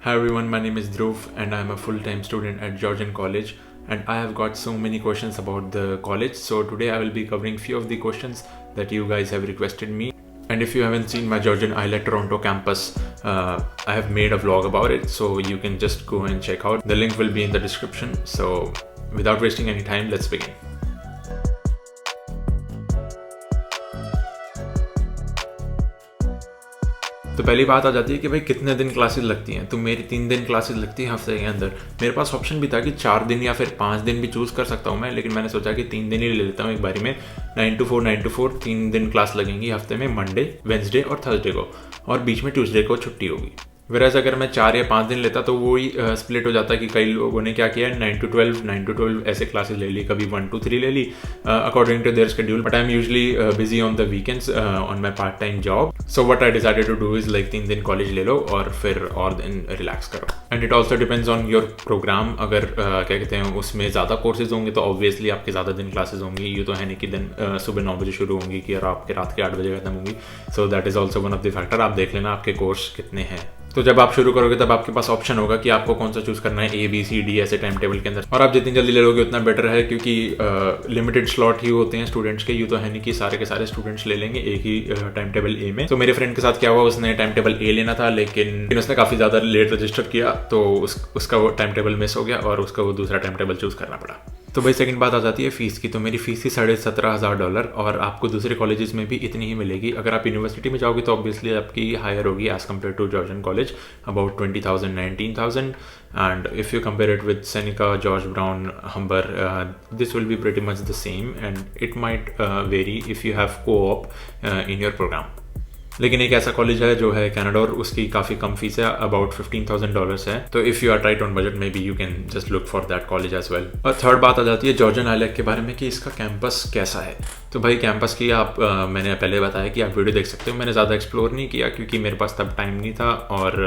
Hi everyone, my name is Dhruv and I am a full-time student at Georgian College and I have got so many questions about the college. So today I will be covering few of the questions that you guys have requested me. And if you haven't seen my Georgian ILET Toronto campus, I have made a vlog about it, so you can just go and check out. The link will be in the description. So without wasting any time, let's begin. तो पहली बात आ जाती है कि भाई कितने दिन क्लासेस लगती हैं। तो मेरी 3 दिन क्लासेस लगती हैं हफ्ते के अंदर। मेरे पास ऑप्शन भी था कि 4 दिन या फिर 5 दिन भी चूज़ कर सकता हूँ मैं, लेकिन मैंने सोचा कि 3 दिन ही ले लेता हूँ एक बारी में। 9 to 4 3 दिन क्लास लगेंगी हफ्ते में, मंडे, वेंसडे और थर्सडे को, और बीच में ट्यूसडे को छुट्टी होगी। वैसे अगर मैं 4 या 5 दिन लेता तो वो ही स्प्लिट हो जाता कि कई लोगों ने क्या किया, 9 to 12 ऐसे क्लासेस ले ली, कभी 1 to 3 ले ली according to their schedule. But I am usually busy on the weekends on my part time job. So what I decided to do is like 3 दिन कॉलेज ले लो और फिर और दिन रिलैक्स करो। And it also depends on your program. अगर क्या कहते हैं उसमें ज़्यादा कोर्सेज होंगे तो ऑब्वियसली आपके ज़्यादा दिन क्लासेज होंगी। ये तो है नहीं कि दिन सुबह 9 बजे शुरू होंगी कि और आपके रात के 8 बजे खत्म होंगी। So that is also one of the factor. आप देख लेना आपके कोर्स कितने हैं। तो जब आप शुरू करोगे तब आपके पास ऑप्शन होगा कि आपको कौन सा चूज़ करना है, A, B, C, D ऐसे टाइम टेबल के अंदर। और आप जितनी जल्दी ले लोगे उतना बेटर है, क्योंकि लिमिटेड स्लॉट ही होते हैं स्टूडेंट्स के। यूँ तो है नहीं कि सारे के सारे स्टूडेंट्स ले लेंगे एक ही टाइम टेबल A में। तो मेरे फ्रेंड के साथ क्या हुआ, उसने टाइम टेबल A लेना था, लेकिन उसने काफ़ी ज़्यादा लेट रजिस्टर किया तो उसका वो टाइम टेबल मिस हो गया और उसका वो दूसरा टाइम टेबल चूज़ करना पड़ा। तो भाई सेकंड बात आ जाती है फ़ीस की। तो मेरी फ़ीस थी $17,500 और आपको दूसरे कॉलेजेस में भी इतनी ही मिलेगी। अगर आप यूनिवर्सिटी में जाओगे तो ऑब्वियसली आपकी हायर होगी as compared to Georgian College, about 20,000 19,000। and if you compare it with Seneca, George Brown, Humber, this will be pretty much the same, and it might vary if you have co-op in your program. लेकिन एक ऐसा college है जो है Canada और उसकी काफ़ी कम fees है, अबाउट $15,000 है। तो if you are tight on budget maybe you can just look for that college as well. और थर्ड बात आ जाती है जॉर्जियन ILET के बारे में कि इसका कैंपस कैसा है। तो भाई कैंपस की मैंने पहले बताया कि आप वीडियो देख सकते हो। मैंने ज़्यादा एक्सप्लोर नहीं किया क्योंकि मेरे पास तब टाइम नहीं था और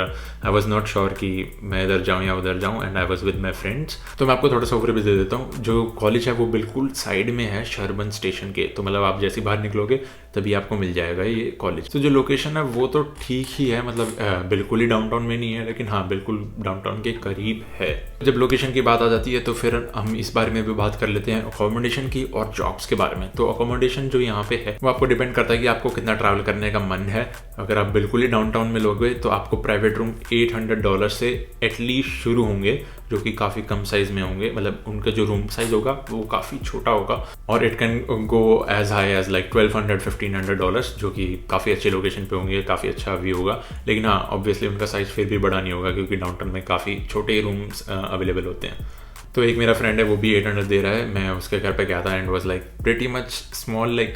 आई वॉज नॉट श्योर कि मैं इधर जाऊँ या उधर जाऊँ, and I was with my friends. तो मैं आपको थोड़ा सा ओवरव्यू दे देता हूँ। जो कॉलेज है वो बिल्कुल साइड में है शर्बन स्टेशन के। तो मतलब आप जैसे बाहर निकलोगे तभी आपको मिल जाएगा ये कॉलेज। तो जो लोकेशन है वो तो ठीक ही है, मतलब बिल्कुल ही डाउनटाउन में नहीं है, लेकिन हाँ बिल्कुल डाउनटाउन के करीब है। जब लोकेशन की बात आ जाती है तो फिर हम इस बारे में भी बात कर लेते हैं अकोमोडेशन की और जॉब्स के बारे में। तो अकोमोडेशन जो यहाँ पे है वो आपको डिपेंड करता है कि आपको कितना ट्रैवल करने का मन है। अगर आप बिल्कुल ही डाउनटाउन में लोगे तो आपको प्राइवेट रूम $800 से एटलीस्ट शुरू होंगे, जो कि काफ़ी कम साइज़ में होंगे। मतलब उनका जो रूम साइज़ होगा वो काफ़ी छोटा होगा और it can go as high as like $1,200-$1,500, जो कि काफ़ी अच्छे लोकेशन पे होंगे, काफ़ी अच्छा व्यू होगा। लेकिन हाँ ऑब्वियसली उनका साइज़ फिर भी बड़ा नहीं होगा क्योंकि डाउनटाउन में काफ़ी छोटे रूम्स अवेलेबल होते हैं। तो एक मेरा फ्रेंड है वो भी 800 दे रहा है। मैं उसके घर पे गया था and was like pretty much small, like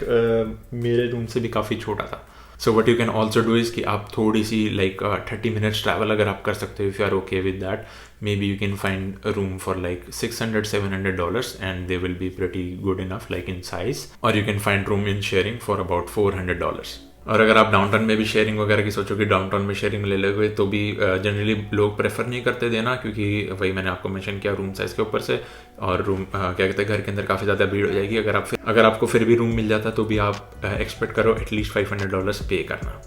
मेरे रूम से भी काफ़ी छोटा था। So what you can also do is कि आप थोड़ी सी लाइक 30 मिनट्स ट्रैवल अगर आप कर सकते हो, if you are okay with that, maybe you can find a room for like $600-700 and they will be pretty good enough like in size. और you can find room in sharing for about $400। और अगर आप downtown में भी sharing वगैरह की सोचो कि डाउनटाउन में शेयरिंग ले लोगे तो भी जनरली लोग प्रेफर नहीं करते देना, क्योंकि वही मैंने आपको मेंशन किया रूम साइज़ के ऊपर से। और रूम क्या कहते हैं घर के अंदर काफ़ी ज़्यादा भीड़ हो जाएगी। अगर आपको फिर भी रूम मिल जाता तो भी आप एक्सपेक्ट करो एटलीस्ट $500 पे करना।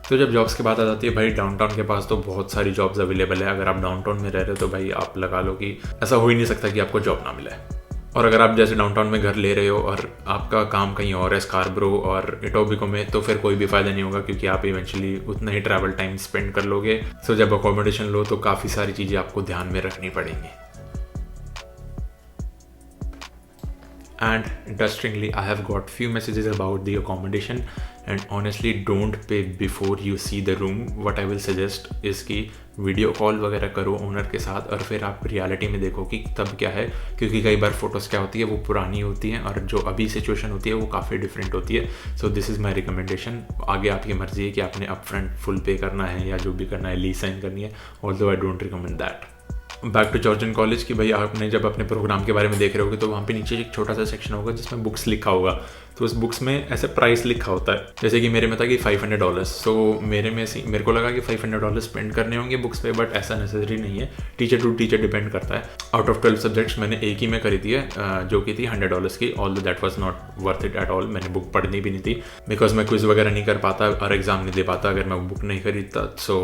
तो जब जॉब्स की बात आ जाती है भाई, डाउनटाउन के पास तो बहुत सारी जॉब्स अवेलेबल है। अगर आप डाउनटाउन में रह रहे हो तो भाई आप लगा लो कि ऐसा हो ही नहीं सकता कि आपको जॉब ना मिले। और अगर आप जैसे डाउनटाउन में घर ले रहे हो और आपका काम कहीं और है स्कारब्रो और इटोबिको में, तो फिर कोई भी फ़ायदा नहीं होगा क्योंकि आप इवेंचुअली उतना ही ट्रैवल टाइम स्पेंड कर लोगे। सो जब अकोमोडेशन लो तो काफ़ी सारी चीज़ें आपको ध्यान में रखनी पड़ेंगी। And interestingly, I have got few messages about the accommodation, and honestly don't pay before you see the room. What I will suggest is कि वीडियो कॉल वगैरह करो ओनर के साथ और फिर आप रियलिटी में देखो कि तब क्या है, क्योंकि कई बार फोटोज़ क्या होती है वो पुरानी होती हैं और जो अभी सिचुएशन होती है वो काफ़ी डिफरेंट होती है। So this is my recommendation. आगे आपकी मर्जी है कि आपने अप फ्रंट फुल पे करना है या जो भी करना है, लीज साइन करनी है, although I don't recommend that. Back to Georgian College कि भाई आपने जब अपने प्रोग्राम के बारे में देख रहे होगे तो वहाँ पे नीचे एक छोटा सा सेक्शन होगा जिसमें बुक्स लिखा होगा। तो उस बुक्स में ऐसे प्राइस लिखा होता है, जैसे कि मेरे में था कि $500। सो मेरे को लगा कि $500 स्पेंड करने होंगे बुक्स पे, बट ऐसा नेसेसरी नहीं है। टीचर टू टीचर डिपेंड करता है। आउट ऑफ 12 सब्जेक्ट्स मैंने एक ही में खरीदी है जो कि थी $100 की। Although that was not worth it at all. मैंने बुक पढ़नी भी नहीं थी बिकॉज मैं क्विज वगैरह नहीं कर पाता और एग्जाम नहीं दे पाता अगर मैं बुक नहीं खरीदता। So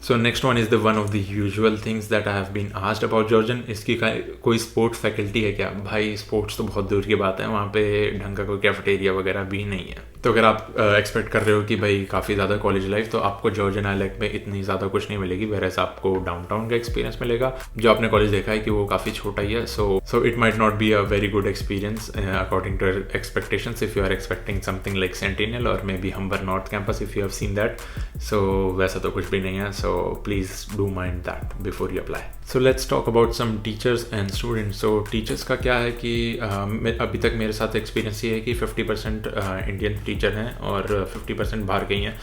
so next one is the one of the usual things that I have been asked about Georgian. इसकी कोई स्पोर्ट्स फैकल्टी है क्या? भाई स्पोर्ट्स तो बहुत दूर की बात है, वहाँ पे ढंग का कोई कैफेटेरिया वगैरह भी नहीं है। तो अगर आप एक्सपेक्ट कर रहे हो कि भाई काफ़ी ज़्यादा कॉलेज लाइफ, तो आपको जॉर्जन आइलैंड में इतनी ज़्यादा कुछ नहीं मिलेगी, वेरएज़ आपको डाउनटाउन का एक्सपीरियंस मिलेगा जो आपने कॉलेज देखा है कि वो काफ़ी छोटा ही है। So it might not be a very good experience according to expectations if you are expecting something like Centennial और maybe Humber North campus if you have seen that. So वैसा तो कुछ भी नहीं है, so please do mind that before you apply. So let's talk about some teachers and students. So teachers का क्या है कि अभी तक मेरे साथ एक्सपीरियंस ये है कि 50% इंडियन टीचर हैं और 50% बाहर के ही हैं।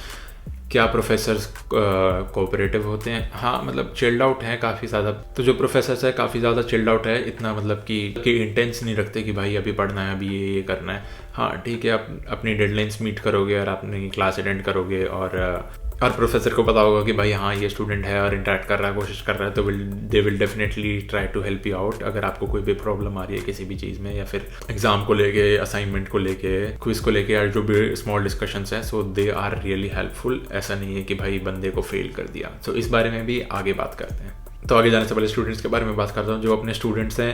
क्या प्रोफेसर्स कोऑपरेटिव होते हैं? हाँ, मतलब चिल्ड आउट है काफ़ी ज़्यादा। तो जो प्रोफेसर्स है काफ़ी ज़्यादा चिल्ड आउट है, इतना मतलब कि इंटेंस नहीं रखते कि भाई अभी पढ़ना है, अभी ये करना है। हाँ ठीक है, आप अपनी डेडलाइंस मीट करोगे और अपनी क्लास अटेंड करोगे और प्रोफेसर को पता होगा कि भाई हाँ ये स्टूडेंट है और इंटरेक्ट कर रहा है, कोशिश कर रहा है, तो they will definitely try to help you out. अगर आपको कोई भी प्रॉब्लम आ रही है किसी भी चीज़ में, या फिर एग्जाम को लेके, असाइनमेंट को लेके, क्विज को लेके, या जो भी स्मॉल डिस्कशंस हैं, सो दे आर रियली हेल्पफुल। ऐसा नहीं है कि भाई बंदे को फेल कर दिया। सो इस बारे में भी आगे बात करते हैं। तो आगे जाने से पहले स्टूडेंट्स के बारे में बात करता हूँ। जो अपने स्टूडेंट्स हैं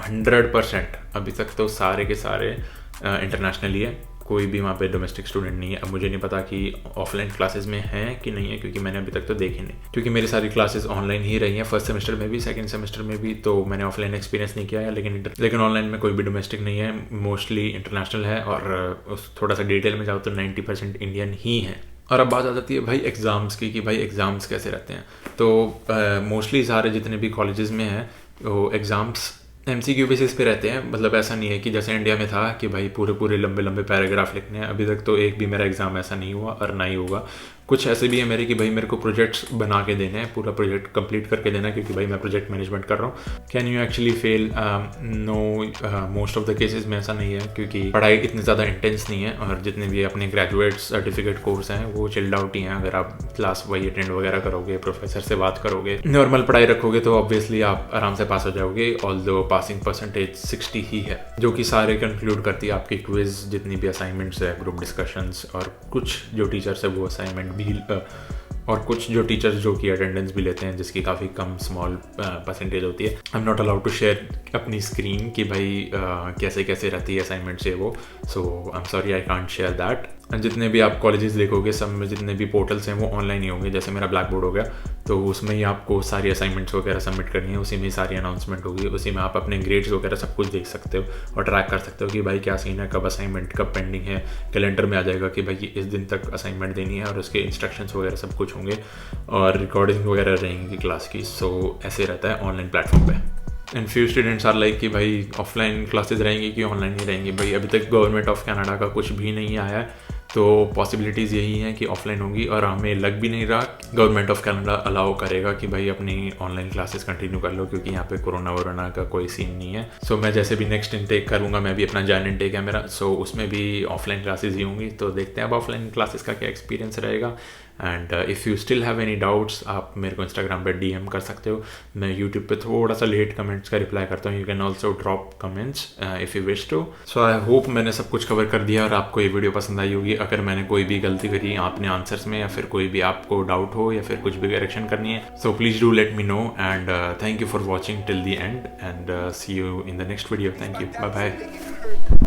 100% अभी तक तो सारे के सारे इंटरनेशनल ही है, कोई भी वहाँ पे डोमेस्टिक स्टूडेंट नहीं है। अब मुझे नहीं पता कि ऑफलाइन क्लासेस में हैं कि नहीं है, क्योंकि मैंने अभी तक तो देखी नहीं, क्योंकि मेरी सारी क्लासेस ऑनलाइन ही रही हैं, फर्स्ट सेमेस्टर में भी, सेकंड सेमेस्टर में भी। तो मैंने ऑफलाइन एक्सपीरियंस नहीं किया है, लेकिन ऑनलाइन में कोई भी डोमेस्टिक नहीं है, मोस्टली इंटरनेशनल है। और थोड़ा सा डिटेल में जाओ तो 90% इंडियन ही है। और अब बात आ जाती है भाई एग्ज़ाम्स की, कि भाई एग्ज़ाम्स कैसे रहते हैं। तो मोस्टली सारे जितने भी कॉलेजेस में हैं वो एग्ज़ाम्स MCQ बेसिस पे रहते हैं। मतलब ऐसा नहीं है कि जैसे इंडिया में था कि भाई पूरे लंबे लंबे पैराग्राफ लिखने हैं। अभी तक तो एक भी मेरा एग्ज़ाम ऐसा नहीं हुआ और ना ही होगा। कुछ ऐसे भी है मेरे कि भाई मेरे को प्रोजेक्ट्स बना के देने हैं, पूरा प्रोजेक्ट कंप्लीट करके देना है, क्योंकि भाई मैं प्रोजेक्ट मैनेजमेंट कर रहा हूँ। Can you actually fail? No, most of the cases में ऐसा नहीं है, क्योंकि पढ़ाई इतनी ज़्यादा इंटेंस नहीं है। और जितने भी अपने ग्रेजुएट सर्टिफिकेट कोर्स हैं वो चिल्ड आउट ही हैं। अगर आप क्लास वही अटेंड वगैरह करोगे, प्रोफेसर से बात करोगे, नॉर्मल पढ़ाई रखोगे, तो ऑब्वियसली आप आराम से पास हो जाओगे। ऑल्दो पासिंग परसेंटेज 60 ही है, जो कि सारे कंक्लूड करती है आपकी क्विज, जितनी भी असाइनमेंट्स है, ग्रुप डिस्कशंस, और कुछ जो टीचर्स है वो असाइनमेंट भी, और कुछ जो टीचर्स जो कि अटेंडेंस भी लेते हैं, जिसकी काफ़ी कम स्मॉल परसेंटेज होती है। I am not allowed to share अपनी स्क्रीन कि भाई कैसे कैसे रहती है असाइनमेंट से वो। So I am sorry, I can't share that. जितने भी आप कॉलेजेस देखोगे सब में जितने भी पोर्टल्स हैं वो ऑनलाइन ही होंगे। जैसे मेरा ब्लैक बोर्ड हो गया, तो उसमें ही आपको सारी असाइनमेंट्स वगैरह सबमिट करनी है, उसी में सारी अनाउंसमेंट होगी, उसी में आप अपने ग्रेड्स वगैरह सब कुछ देख सकते हो और ट्रैक कर सकते हो कि भाई क्या सीन है, कब असाइनमेंट कब पेंडिंग है। कैलेंडर में आ जाएगा कि भाई इस दिन तक असाइनमेंट देनी है, और उसके इंस्ट्रक्शंस वगैरह सब कुछ होंगे, और रिकॉर्डिंग वगैरह रहेंगी क्लास की। सो ऐसे रहता है ऑनलाइन प्लेटफॉर्म पे। And few students are like कि भाई ऑफलाइन क्लासेस रहेंगी कि ऑनलाइन ही रहेंगी। भाई अभी तक गवर्नमेंट ऑफ कनाडा का कुछ भी नहीं आया है, तो पॉसिबिलिटीज़ यही हैं कि ऑफलाइन होंगी। और हमें लग भी नहीं रहा गवर्नमेंट ऑफ कनाडा अलाउ करेगा कि भाई अपनी ऑनलाइन क्लासेस कंटिन्यू कर लो, क्योंकि यहाँ पे कोरोना वोरोना का कोई सीन नहीं है। सो मैं जैसे भी नेक्स्ट इनटेक करूँगा, मैं भी अपना जैन इनटेक है मेरा, सो उसमें भी ऑफलाइन क्लासेस ही होंगी। तो देखते हैं अब ऑफलाइन क्लासेस का क्या एक्सपीरियंस रहेगा। And if you still have any doubts, आप मेरे को इंस्टाग्राम पे DM कर सकते हो। मैं यूट्यूब पे थोड़ा सा लेट कमेंट्स का रिप्लाई करता हूँ। You can also drop comments if you wish to. So I hope मैंने सब कुछ कवर कर दिया और आपको ये वीडियो पसंद आई होगी। अगर मैंने कोई भी गलती करी आपने आंसर्स में, या फिर कोई भी आपको डाउट हो, या फिर कुछ भी करेक्शन करनी है, so please do let me know. And thank you for watching till the end, and see you in the next video. Thank you, bye bye.